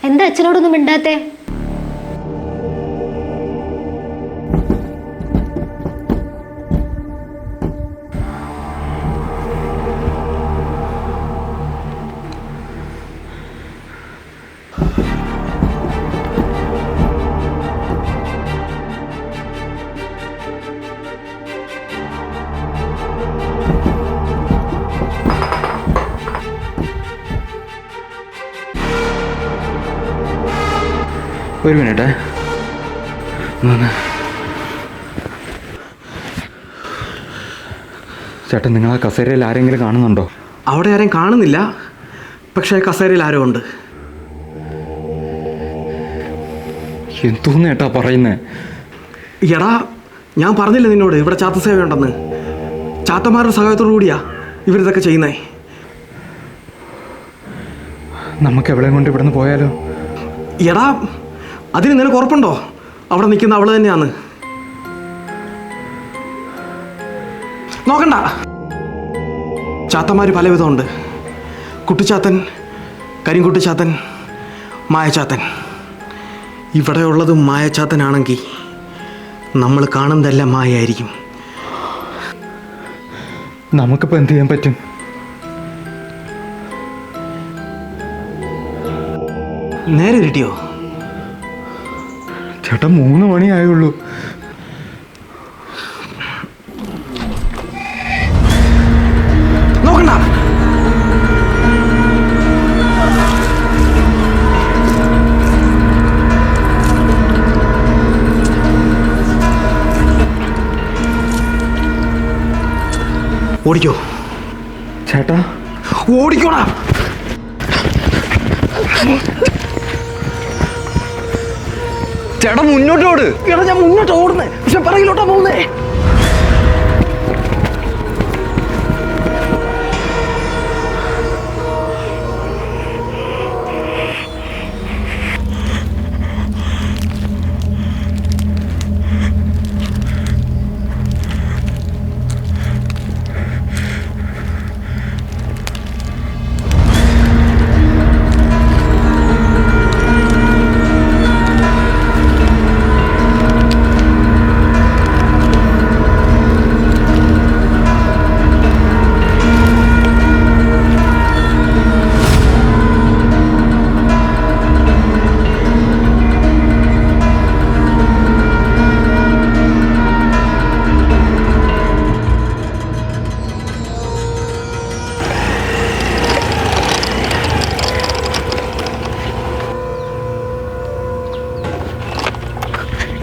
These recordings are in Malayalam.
എന്താ അച്ഛനോടൊന്നും മിണ്ടാത്തെ? ഒരു മിനിറ്റ്. ചേട്ടൻ, നിങ്ങൾ ആ കസേരയിൽ ആരെങ്കിലും കാണുന്നുണ്ടോ? അവിടെ ആരെയും കാണുന്നില്ല, പക്ഷേ കസേരയിൽ ആരോ ഉണ്ട്. എന്തോന്ന് ഏട്ടാ പറയുന്നേ? എടാ, ഞാൻ പറഞ്ഞില്ല നിന്നോട് ഇവിടെ ചാത്തസേവയുണ്ടെന്ന്. ചാത്തന്മാരുടെ സഹായത്തോടു കൂടിയാ ഇവരിതൊക്കെ ചെയ്യുന്നേ. നമുക്ക് എവിടെയും കൊണ്ട് ഇവിടുന്ന് പോയാലോ? എടാ, അതിന് നിനക്ക് ഉറപ്പുണ്ടോ അവിടെ നിൽക്കുന്ന അവള് തന്നെയാന്ന്? നോക്കണ്ട, ചാത്തന്മാർ പലവിധമുണ്ട്. കുട്ടിച്ചാത്തൻ, കരിങ്കുട്ടിച്ചാത്തൻ, മായച്ചാത്തൻ. ഇവിടെ ഉള്ളത് മായച്ചാത്തനാണെങ്കിൽ നമ്മൾ കാണുന്നതെല്ലാം മായായിരിക്കും. നമുക്കിപ്പോൾ എന്ത് ചെയ്യാൻ പറ്റും? നേരെ കിട്ടിയോ? ചേട്ടാ, 3 മണിയായുള്ളൂ. നോക്കണ്ട. ഓടിക്കോ ചേട്ടാ, ഓടിക്കോടാ. ചേട്ടാ മുന്നോട്ട് ഓട്. എടാ, ഞാൻ മുന്നോട്ട് ഓടുന്നേ, പക്ഷെ പിറകിലോട്ടാ പോകുന്നേ.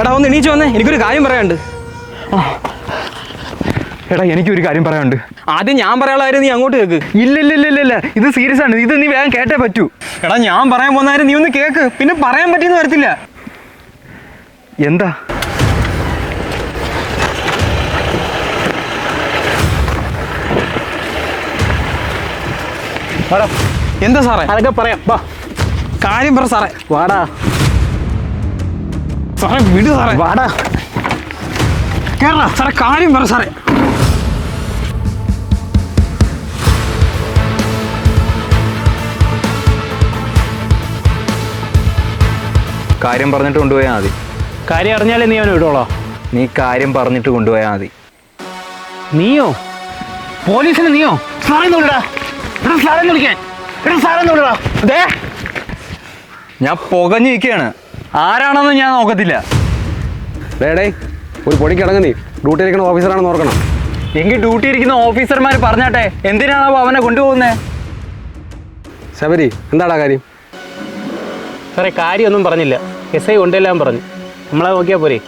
എടാ, ഒന്ന് എണീച്ച് വന്നേ, എനിക്കൊരു കാര്യം പറയാനുണ്ട്. എടാ, എനിക്കൊരു കാര്യം പറയാനുണ്ട്. ആദ്യം ഞാൻ പറയാനുള്ള കാര്യം നീ അങ്ങോട്ട് കേൾക്ക്. ഇല്ല, ഇത് സീരിയസ് ആണ്. ഇത് നീ വേഗം കേട്ടേ പറ്റൂ. എടാ, ഞാൻ പറയാൻ പോകുന്ന കാര്യം നീ ഒന്ന് കേൾക്ക്, പിന്നെ പറയാൻ പറ്റിയെന്ന് വരത്തില്ല. എന്താ? വാടാ. എന്താ സാറേ? അതൊക്കെ പറയാം, വാ. കാര്യം പറ സാറേ. വാടാ സാറേ, വിട് സാറേ. വാടാ, കേറ സാറേ. കാര്യം പറ സാറേ. കാര്യം പറഞ്ഞിട്ട് കൊണ്ടുപോയാൽ മതി. കാര്യം അറിഞ്ഞാലേ നീ അവനെ വിടോളോ? നീ കാര്യം പറഞ്ഞിട്ട് കൊണ്ടുപോയാൽ മതി. നീയോ? പോലീസിന് നീയോ? സാറേ വിളിടാ. സാറേ വിളിക്കാൻ. സാറേ വിളിടാ. അതെ, ഞാൻ പുകഞ്ഞു നിൽക്കുകയാണ്. ആരാണെന്ന് ഞാൻ നോക്കത്തില്ല. ഡേ, ഒരു പൊടിക്ക് അടങ്ങ്. നീ ഡ്യൂട്ടി ഇരിക്കുന്ന ഓഫീസറാണെന്ന് ഓർക്കണം. എങ്കിൽ ഡ്യൂട്ടി ഇരിക്കുന്ന ഓഫീസർമാർ പറഞ്ഞാട്ടെ, എന്തിനാണോ അവനെ കൊണ്ടുപോകുന്നേ? ശബരി, എന്താടാ കാര്യം? സാറേ, കാര്യമൊന്നും പറഞ്ഞില്ല. SI കൊണ്ടെല്ലാം പറഞ്ഞു. നമ്മളെ നോക്കിയാൽ പോരെ?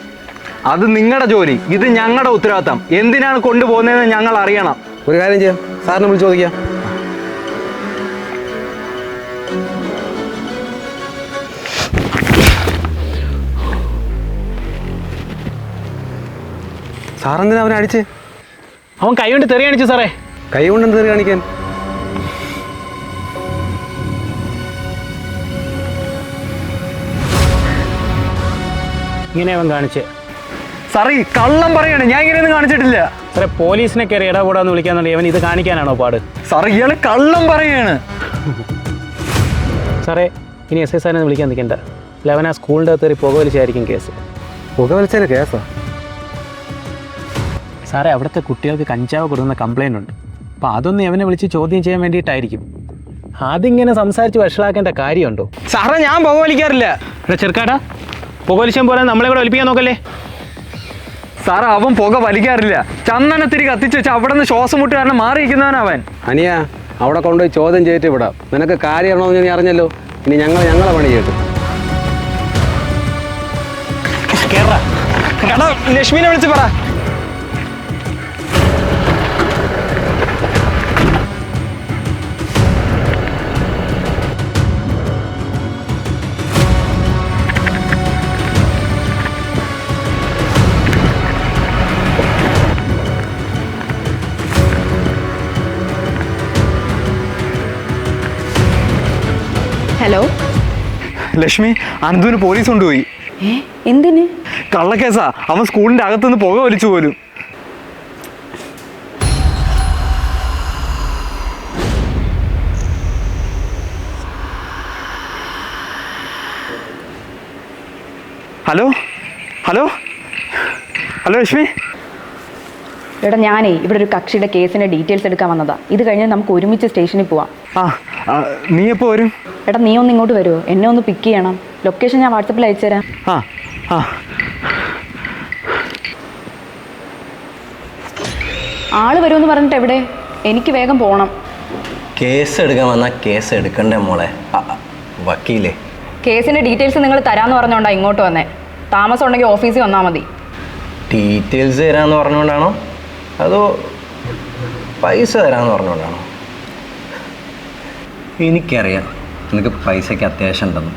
അത് നിങ്ങളുടെ ജോലി, ഇത് ഞങ്ങളുടെ ഉത്തരവാദിത്തം. എന്തിനാണ് കൊണ്ടുപോകുന്നതെന്ന് ഞങ്ങൾ അറിയണം. ഒരു കാര്യം ചെയ്യാം, സാറിനെ വിളിച്ച് ചോദിക്കാം. സാറെന്തിനാ അവനെ അടിച്ച്? അവൻ കൈ കൊണ്ട് തെറി കാണിച്ചു സാറേ. കൈ കൊണ്ട് എന്ത് തെറി കാണിക്കാൻ? ഇങ്ങനെ അവൻ കാണിച്ചേ. സാറേ, കള്ളം പറയാണ്. ഞാൻ ഇങ്ങനെയൊന്നും കാണിച്ചിട്ടില്ല. സാറേ, പോലീസിനെ കയറി ഇടപെടാന്ന് വിളിക്കാന്നുണ്ടെങ്കിൽ അവൻ ഇത് കാണിക്കാനാണോ പാട്? സാറേ, ഇയാള് കള്ളം പറയാണ്. സാറേ, ഇനി എസ് ഐ സാറിനെ വിളിക്കാൻ നിൽക്കണ്ട. ലവൻ ആ സ്കൂളിൻ്റെ അകത്ത് കയറി പുകവലിച്ചായിരിക്കും കേസ്. പുകവലിച്ചതിന് കേസാ? സാറേ, അവിടുത്തെ കുട്ടികൾക്ക് കഞ്ചാവ് കൊടുക്കുന്ന കംപ്ലയിൻ്റ് ഉണ്ട്. അപ്പോൾ അതൊന്ന് അവനെ വിളിച്ച് ചോദ്യം ചെയ്യാൻ വേണ്ടിയിട്ടായിരിക്കും. അതിങ്ങനെ സംസാരിച്ച് വഷളാക്കേണ്ട കാര്യമുണ്ടോ? സാറേ, ഞാൻ പുകവലിക്കാറില്ല. ഇവിടെ ചെറുക്കാട്ടാ, പുകവലിച്ചാൻ പോലെ നമ്മളെ കൂടെ ഒലിപ്പിക്കാൻ നോക്കല്ലേ. സാറേ, അവൻ പുക വലിക്കാറില്ല. ചന്ദനത്തിരി കത്തിച്ച് വെച്ച് അവിടെ നിന്ന് ശ്വാസം മുട്ട് കാരണം മാറിയിരിക്കുന്നവൻ അവൻ. അനിയ, അവിടെ കൊണ്ടുപോയി ചോദ്യം ചെയ്തിട്ട് വിടാം. നിനക്ക് കാര്യമാണോന്ന് നീ അറിഞ്ഞല്ലോ. ഇനി ഞങ്ങളെ പണി ചെയ്തു. എടാ, ലക്ഷ്മിനെ വിളിച്ച് പറ. ഹലോ ലക്ഷ്മി, അനന്തുവിന് പോലീസ് കൊണ്ടുപോയി. എന്തിന്? കള്ളക്കേസാ. അവൻ സ്കൂളിന്റെ അകത്തുനിന്ന് പുക വലിച്ചു പോലും. Hello hello hello Lakshmi. എടാ, ഞാനേ ഇവിടെ ഒരു കക്ഷിയുടെ കേസിന്റെ ഡീറ്റെയിൽസ് എടുക്കാൻ വന്നതാ. ഇത് കഴിഞ്ഞ് നമുക്ക് ഒരുമിച്ച് സ്റ്റേഷനിൽ പോവാം. നീ എപ്പോ വരും? എടാ, നീ ഒന്ന് ഇങ്ങോട്ട് വരുമോ? എന്നെ ഒന്ന് പിക്ക് ചെയ്യണം. ലൊക്കേഷൻ ഞാൻ വാട്സപ്പിൽ അയച്ചു തരാം. ആള് വരുമെന്ന് പറഞ്ഞിട്ട് എവിടെ? എനിക്ക് വേഗം പോകണം. കേസ് എടുക്കാൻ വന്നാൽ കേസ് എടുക്കണ്ടേ മോളെ? വക്കീലേ, കേസിന്റെ ഡീറ്റെയിൽസ് നിങ്ങൾ തരാമെന്ന് പറഞ്ഞുകൊണ്ടാണ് ഇങ്ങോട്ട് വന്നേ. താമസം ഉണ്ടെങ്കിൽ ഓഫീസിൽ വന്നാൽ മതി. ഡീറ്റെയിൽസ് തരാമെന്ന് പറഞ്ഞുകൊണ്ടാണോ അതോ പൈസ തരാമെന്ന് പറഞ്ഞുകൊണ്ടാണോ? എനിക്കറിയാം നിനക്ക് പൈസയ്ക്ക് അത്യാവശ്യം ഉണ്ടെന്ന്.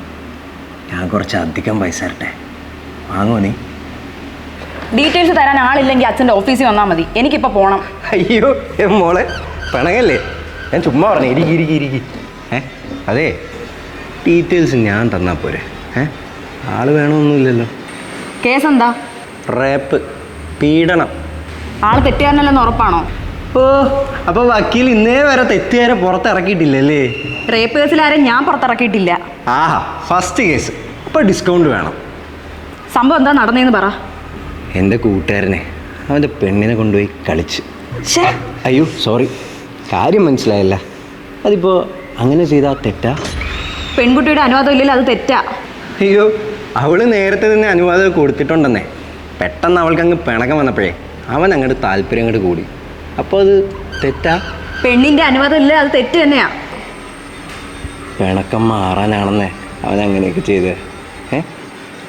ഞാൻ കുറച്ച് അധികം പൈസ തരട്ടെ, വാങ്ങുമോ നീ? ഡീറ്റെയിൽസ് തരാൻ ആളില്ലെങ്കിൽ അച്ഛൻ്റെ ഓഫീസിൽ വന്നാൽ മതി. എനിക്കിപ്പോൾ പോകണം. അയ്യോ മോളെ, പിണങ്ങല്ലേ? ഞാൻ ചുമ്മാ പറഞ്ഞു, ഇരിക്കി. അതെ, ഡീറ്റെയിൽസ് ഞാൻ തന്നാൽ പോരെ? ആള് വേണമെന്നൊന്നുമില്ലല്ലോ. കേസ് എന്താ? റേപ്പ്, പീഡനം. ആള് തെറ്റുകാരനല്ലെന്ന് ഉറപ്പാണോ? ഓ, അപ്പോൾ വക്കീൽ ഇന്നേ വരെ തെറ്റുകാരെ പുറത്തിറക്കിയിട്ടില്ലല്ലേ? റേപ്പ് കേസിലാരും ഞാൻ പുറത്തിറക്കിയിട്ടില്ല. ആഹാ, ഫസ്റ്റ് കേസ്. അപ്പോൾ ഡിസ്കൗണ്ട് വേണം. സംഭവം എന്താ നടന്നതെന്ന് പറ. എൻ്റെ കൂട്ടുകാരനെ അവൻ്റെ പെണ്ണിനെ കൊണ്ടുപോയി കളിച്ച്. അയ്യോ സോറി, കാര്യം മനസ്സിലായല്ല. അതിപ്പോൾ അങ്ങനെ ചെയ്താൽ തെറ്റാ? പെൺകുട്ടിയുടെ അനുവാദം ഇല്ലല്ലോ, അത് തെറ്റാ. അയ്യോ, അവൾ നേരത്തെ തന്നെ അനുവാദം കൊടുത്തിട്ടുണ്ടെന്നേ. പെട്ടെന്ന് അവൾക്ക് അങ്ങ് പിണക്കം വന്നപ്പോഴേ അവൻ അങ്ങോട്ട് താല്പര്യം അങ്ങോട്ട് കൂടി. അപ്പോൾ അത് തെറ്റാ? പെണ്ണിന്റെ അനുവാദം ഇല്ല, അത് തെറ്റ് തന്നെയാ. പിണക്കം മാറാനാണെന്നേ അവൻ അങ്ങനെയൊക്കെ ചെയ്തേ.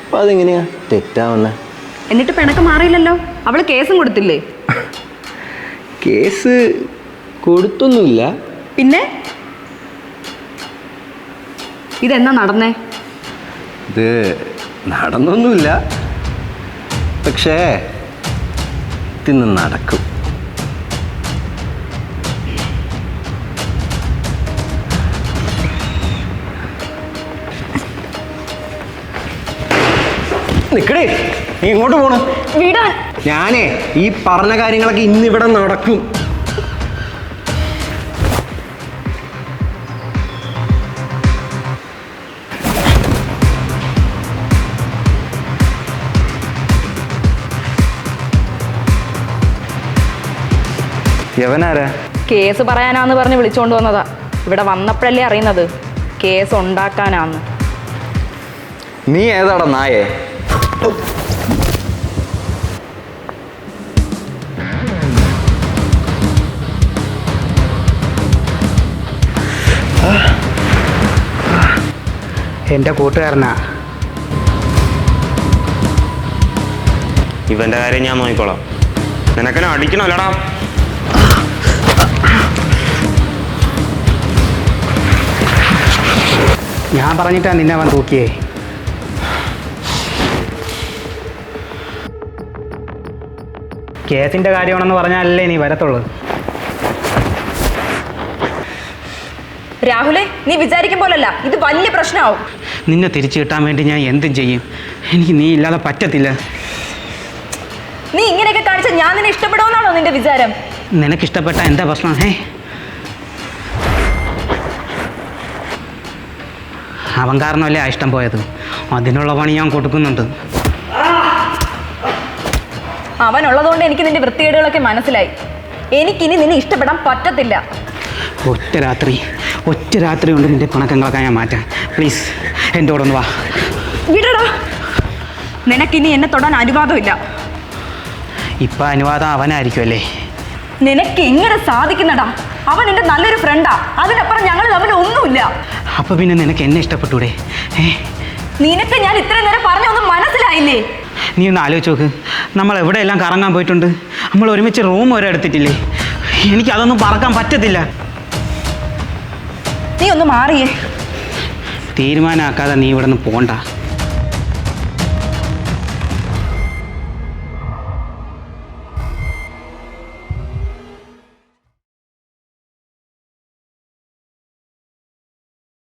അപ്പോൾ അതെങ്ങനെയാ തെറ്റാവുന്നേ? എന്നിട്ട് പിണക്കം മാറിയില്ലല്ലോ. അവള് കേസും കൊടുത്തില്ലേ? കേസ് കൊടുത്തൊന്നുമില്ല. പിന്നെ ഇതെന്നാ നടന്നേ? ഇത് നടന്നൊന്നുമില്ല, പക്ഷേ ഇന്ന് നടക്കും. നിക്കടേ, നീ ഇങ്ങോട്ട് പോണു? വിടാൻ. ഞാനേ ഈ പറഞ്ഞ കാര്യങ്ങളൊക്കെ ഇന്നിവിടെ നടക്കും. യവനാരാ? കേസ് പറയാനാന്ന് പറഞ്ഞ് വിളിച്ചുകൊണ്ട് വന്നതാ. ഇവിടെ വന്നപ്പോഴല്ലേ അറിയുന്നത് കേസ് ഉണ്ടാക്കാനാന്ന്. നീ ഏതാടാ നായേ? എൻ്റെ കൂട്ടുകാരനാ. ഇവന്റെ കാര്യം ഞാൻ നോക്കിക്കോളാം. നിനക്കെന്നെ അടിക്കണല്ലടാ. ഞാൻ പറഞ്ഞിട്ടാ നിന്നെ അവൻ തൂക്കിയേ. കേസിൻ്റെ കാര്യമാണെന്ന് പറഞ്ഞാലല്ലേ നീ വരത്തുള്ളൂ. രാഹുലെ, നീ വിചാരിക്കും പോലല്ല, ഇത് വലിയ പ്രശ്നമാവും. നിന്നെ തിരിച്ചു കിട്ടാൻ വേണ്ടി ഞാൻ എന്തും ചെയ്യും. എനിക്ക് നീ ഇല്ലാതെ പറ്റത്തില്ല. നീ ഇങ്ങനെയൊക്കെ കാണിച്ചാൽ ഞാൻ നിന്നെ ഇഷ്ടപ്പെടുമെന്നാണോ നിന്റെ വിചാരം? നിനക്കിഷ്ടപ്പെട്ട എന്താ പ്രശ്നം? അവൻ കാരണമല്ലേ ആ ഇഷ്ടം പോയത്. അതിനുള്ള പണി ഞാൻ കൊടുക്കുന്നുണ്ട്. അവനുള്ളതുകൊണ്ട് എനിക്ക് നിന്റെ വൃത്തികേടുകളൊക്കെ മനസ്സിലായി. എനിക്കിനി നിന്നെ ഇഷ്ടപ്പെടാൻ പറ്റത്തില്ല. ഒറ്റ രാത്രി കൊണ്ട് നിന്റെ പിണക്കങ്ങളൊക്കെ ഞാൻ മാറ്റാം. പ്ലീസ് എൻ്റെ കൂടെ ഒന്ന് വാ. വിടടാ, നിനക്കിനി എന്നെ തൊടാൻ അനുവാദമില്ല. ഇപ്പം അനുവാദം അവനായിരിക്കുമല്ലേ? നിനക്ക് എങ്ങനെ സാധിക്കുന്നടാ? അവൻ എൻ്റെ നല്ലൊരു ഫ്രണ്ടാ. അതിനപ്പുറം ഞങ്ങൾ തമ്മിൽ ഒന്നുമില്ല. അപ്പം പിന്നെ നിനക്ക് എന്നെ ഇഷ്ടപ്പെട്ടൂടെ? നിനക്ക് ഞാൻ ഇത്രയും നേരം പറഞ്ഞൊന്നും മനസ്സിലായില്ലേ? നീ ഒന്ന് ആലോചിച്ച് നോക്ക്. നമ്മൾ എവിടെയെല്ലാം കറങ്ങാൻ പോയിട്ടുണ്ട്. നമ്മൾ ഒരുമിച്ച് റൂം വരെ എടുത്തിട്ടില്ലേ? എനിക്കതൊന്നും പറക്കാൻ പറ്റത്തില്ല. നീ ഒന്ന് മാറിയേ. തീരുമാനമാക്കാതെ നീ ഇവിടെ നിന്ന് പോണ്ട.